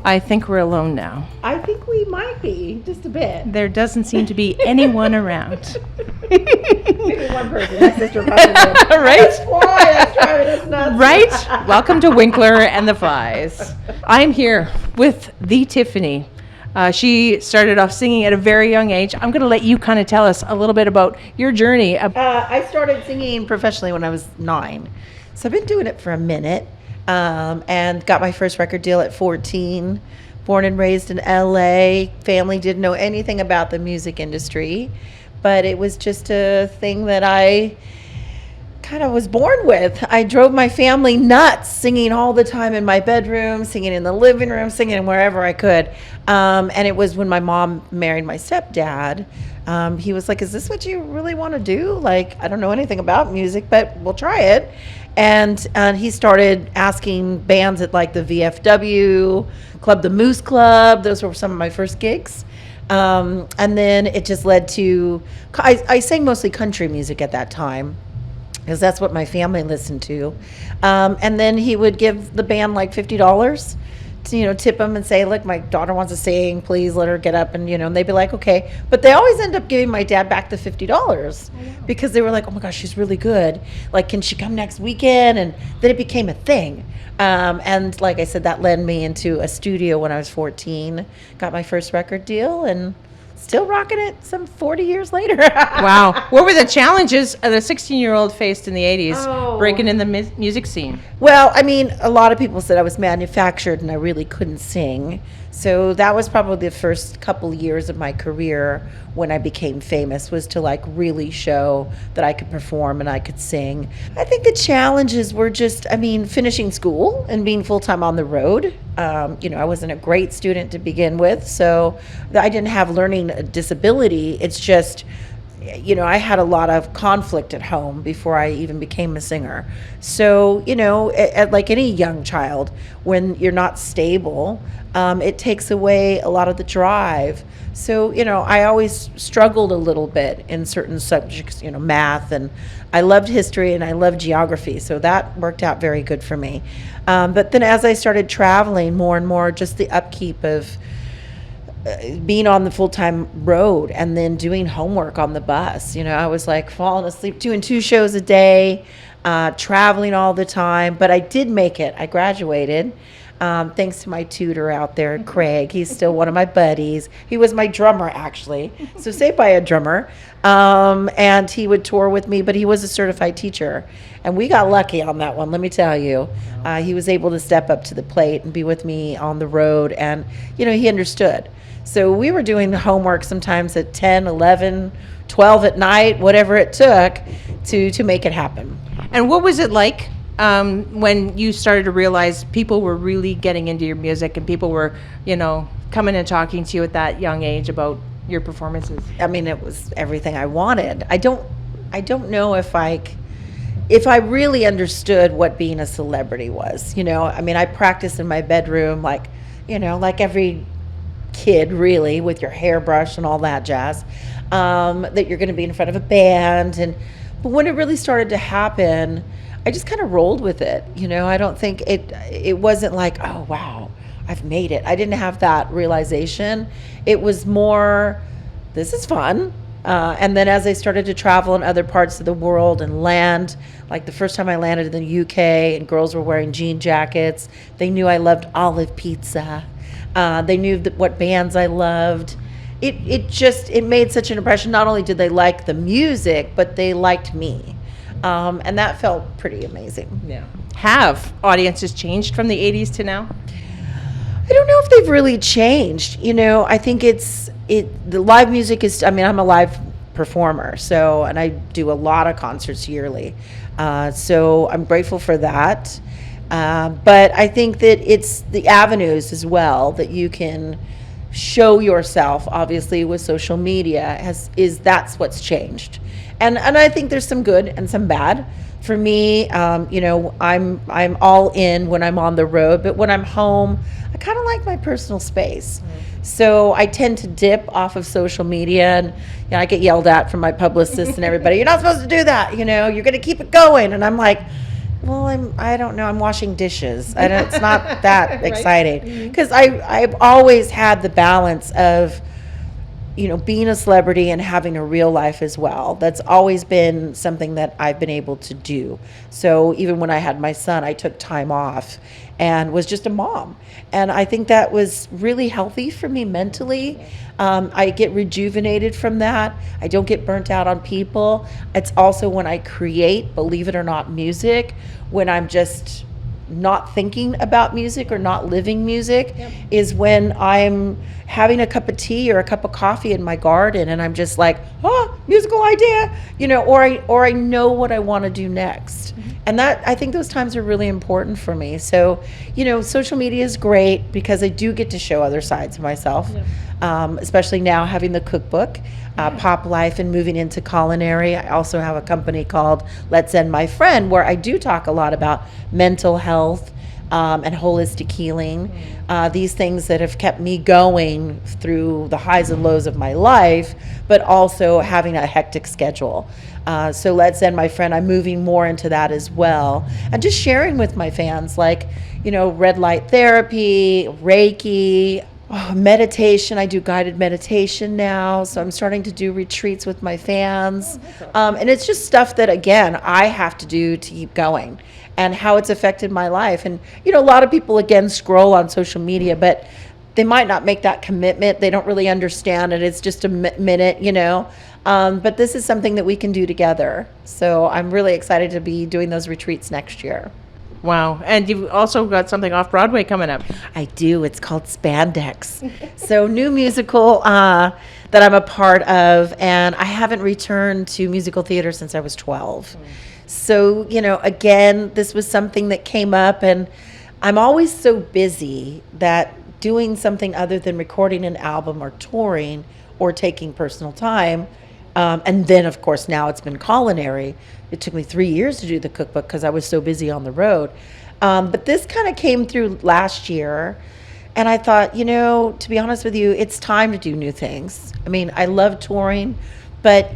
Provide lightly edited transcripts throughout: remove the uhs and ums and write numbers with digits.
I think we're alone now. I think we might be, just a bit. There doesn't seem to be anyone around. Maybe one person. My sister probably would. Right? That's why that's driving us nuts. Right? Welcome to Winkler and the Flies. I'm here with the Tiffany. She started off singing at a very young age. I'm going to let you kind of tell us a little bit about your journey. I started singing professionally when I was 9. So I've been doing it for a minute, and got my first record deal at 14. Born and raised in LA. Family didn't know anything about the music industry, but it was just a thing that I kind of was born with. I drove my family nuts, singing all the time in my bedroom, singing in the living room, singing wherever I could. And it was when my mom married my stepdad. He was like, "Is this what you really want to do? Like, I don't know anything about music, but we'll try it." And he started asking bands at like the VFW Club, the Moose Club. Those were some of my first gigs. And then it just led to, I sang mostly country music at that time, because that's what my family listened to. And then he would give the band like $50 to, tip them and say, "Look, my daughter wants to sing, please let her get up." And, and they'd be like, "Okay." But they always end up giving my dad back the $50 because they were like, "Oh my gosh, she's really good. Like, can she come next weekend?" And then it became a thing. And like I said, that led me into a studio when I was 14, got my first record deal, and still rocking it some 40 years later. Wow. What were the challenges the 16-year-old faced in the 80s breaking in the music scene? Well, I mean, a lot of people said I was manufactured and I really couldn't sing. So that was probably the first couple years of my career when I became famous, was to like really show that I could perform and I could sing. I think the challenges were just, finishing school and being full-time on the road. I wasn't a great student to begin with, so I didn't have learning disability. It's just, I had a lot of conflict at home before I even became a singer. So, like any young child, when you're not stable, it takes away a lot of the drive. So, I always struggled a little bit in certain subjects, math, and I loved history and I loved geography. So that worked out very good for me. But then as I started traveling more and more, just the upkeep of being on the full-time road and then doing homework on the bus. I was like falling asleep doing 2 shows a day, traveling all the time, but I did make it. I graduated, thanks to my tutor out there, Craig. He's still one of my buddies. He was my drummer, actually, so saved by a drummer. And he would tour with me, but he was a certified teacher, and we got lucky on that one, let me tell you. He was able to step up to the plate and be with me on the road, and he understood. So we were doing the homework sometimes at 10, 11, 12 at night, whatever it took to make it happen. And what was it like when you started to realize people were really getting into your music and people were, coming and talking to you at that young age about your performances? It was everything I wanted. I don't know if I really understood what being a celebrity was. I practiced in my bedroom like every kid, really, with your hairbrush and all that jazz, that you're going to be in front of a band. But when it really started to happen, I just kind of rolled with it. I don't think it wasn't like, "Oh wow, I've made it." I didn't have that realization. It was more, this is fun. And then as I started to travel in other parts of the world and land, like the first time I landed in the UK and girls were wearing jean jackets, they knew I loved olive pizza. They knew what bands I loved. It made such an impression. Not only did they like the music, but they liked me. And that felt pretty amazing. Yeah. Have audiences changed from the 80s to now? I don't know if they've really changed. I think the live music is, I'm a live performer, and I do a lot of concerts yearly. So I'm grateful for that. But I think that it's the avenues as well that you can show yourself, obviously with social media, that's what's changed. And I think there's some good and some bad. For me, I'm all in when I'm on the road, but when I'm home, I kind of like my personal space. So I tend to dip off of social media, and I get yelled at from my publicist and everybody. "You're not supposed to do that. You're going to keep it going." And I'm like, Well, I don't know. I'm washing dishes. It's not that exciting because I've always had the balance of, being a celebrity and having a real life as well. That's always been something that I've been able to do. So even when I had my son, I took time off and was just a mom. And I think that was really healthy for me mentally. I get rejuvenated from that. I don't get burnt out on people. It's also when I create, believe it or not, music, when I'm just not thinking about music or not living music, is when I'm having a cup of tea or a cup of coffee in my garden and I'm just like, musical idea, or I know what I want to do next. And that, I think those times are really important for me. So, social media is great because I do get to show other sides of myself, especially now having the cookbook, Pop Life, and moving into culinary. I also have a company called Let's End My Friend, where I do talk a lot about mental health and holistic healing, these things that have kept me going through the highs and lows of my life, but also having a hectic schedule. So Let's End My Friend, I'm moving more into that as well. And just sharing with my fans, like, red light therapy, Reiki, meditation. I do guided meditation now, so I'm starting to do retreats with my fans. And it's just stuff that, again, I have to do to keep going, and how it's affected my life. And, a lot of people, again, scroll on social media, but they might not make that commitment. They don't really understand it. It's just a minute, But this is something that we can do together. So I'm really excited to be doing those retreats next year. Wow. And you've also got something off Broadway coming up. I do. It's called Spandex. So new musical that I'm a part of, and I haven't returned to musical theater since I was 12. So, again, this was something that came up, and I'm always so busy that doing something other than recording an album or touring or taking personal time, and then, of course, now it's been culinary. It took me 3 years to do the cookbook because I was so busy on the road. But this kind of came through last year, and I thought, to be honest with you, it's time to do new things. I mean, I love touring, but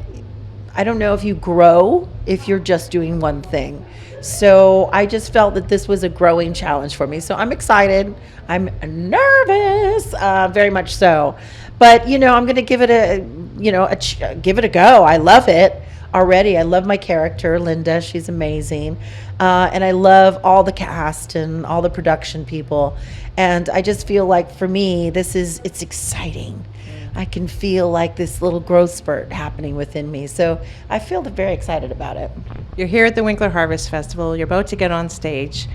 I don't know if you grow if you're just doing one thing. So I just felt that this was a growing challenge for me. So I'm excited. I'm nervous, very much so. But, I'm going to give it give it a go. I love it already. I love my character, Linda. She's amazing. And I love all the cast and all the production people. And I just feel like, for me, it's exciting. I can feel like this little growth spurt happening within me. So I feel very excited about it. You're here at the Winkler Harvest Festival. You're about to get on stage.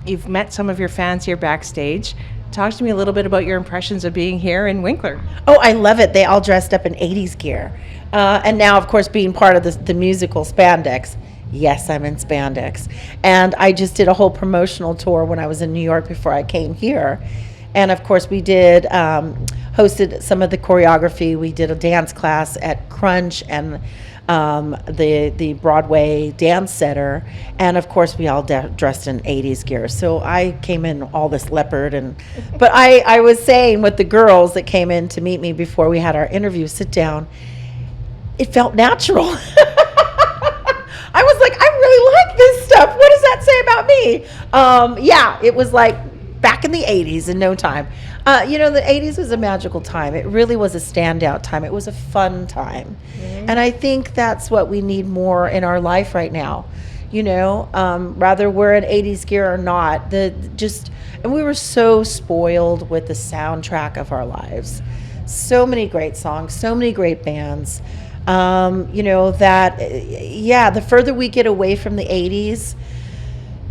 You've met some of your fans here backstage. Talk to me a little bit about your impressions of being here in Winkler. Oh, I love it. They all dressed up in 80s gear. And now, of course, being part of the musical Spandex. Yes, I'm in spandex. And I just did a whole promotional tour when I was in New York before I came here. And, of course, we did hosted some of the choreography. We did a dance class at Crunch and the Broadway Dance Center, and of course we all dressed in 80s gear. So I came in all this leopard, but I was saying with the girls that came in to meet me before we had our interview, sit down, it felt natural. I was like, I really like this stuff. What does that say about me? Yeah, it was like back in the 80s in no time. The 80s was a magical time. It really was a standout time. It was a fun time. Mm-hmm. And I think that's what we need more in our life right now. Rather we're in 80s gear or not. And we were so spoiled with the soundtrack of our lives. So many great songs, so many great bands. The further we get away from the 80s,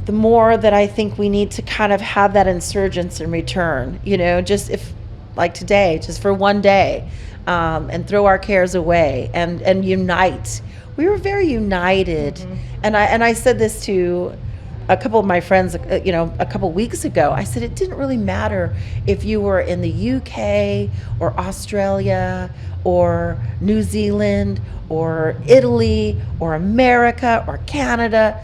the more that I think we need to kind of have that insurgence and return, just if, like today, just for one day, and throw our cares away and unite. We were very united. Mm-hmm. And I said this to a couple of my friends, a couple weeks ago. I said it didn't really matter if you were in the UK or Australia or New Zealand or Italy or America or Canada.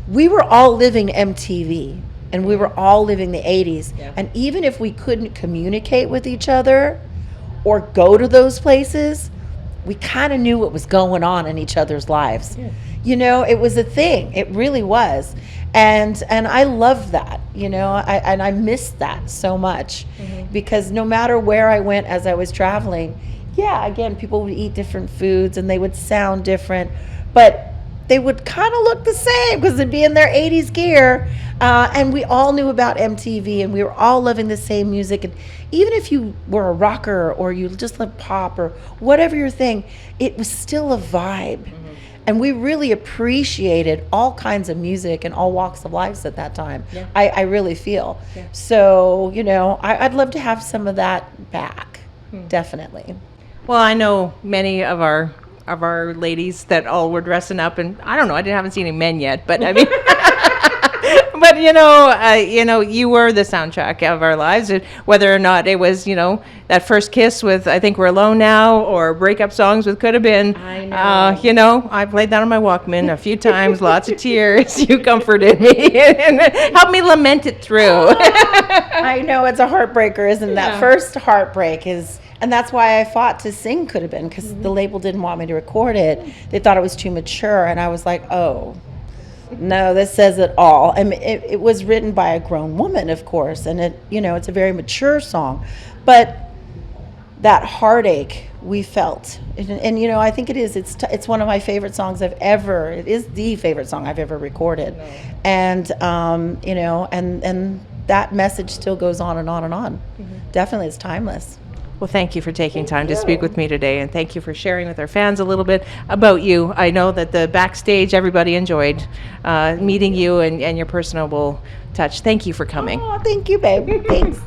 We were all living MTV, and we were all living the 80s. Yeah. And even if we couldn't communicate with each other or go to those places, we kind of knew what was going on in each other's lives. Yeah. It was a thing. It really was. And I loved that, I missed that so much, because no matter where I went as I was traveling, again, people would eat different foods and they would sound different, but they would kind of look the same because they'd be in their 80s gear. And we all knew about MTV, and we were all loving the same music. And even if you were a rocker or you just loved pop or whatever your thing, it was still a vibe. And we really appreciated all kinds of music and all walks of life at that time. Yeah. I really feel. Yeah. So, I'd love to have some of that back, definitely. Well, I know many of our ladies that all were dressing up, and I don't know, haven't seen any men yet, but I mean, but you were the soundtrack of our lives, whether or not it was, that first kiss with I Think We're Alone Now, or breakup songs with Could Have Been. I know. I played that on my Walkman a few times, lots of tears. You comforted me and helped me lament it through. I know, it's a heartbreaker, isn't it? That first heartbreak is. And that's why I fought to sing Could Have Been, because the label didn't want me to record it. They thought it was too mature, and I was like, oh, no, this says it all. I mean, it was written by a grown woman, of course, and it's a very mature song. But that heartache we felt, and I think it is. It's one of my favorite songs it is the favorite song I've ever recorded. No. And, and that message still goes on and on and on. Definitely, it's timeless. Well, thank you for taking time to speak with me today, and thank you for sharing with our fans a little bit about you. I know that the backstage, everybody enjoyed meeting you and your personable touch. Thank you for coming. Oh, thank you, babe. Thanks.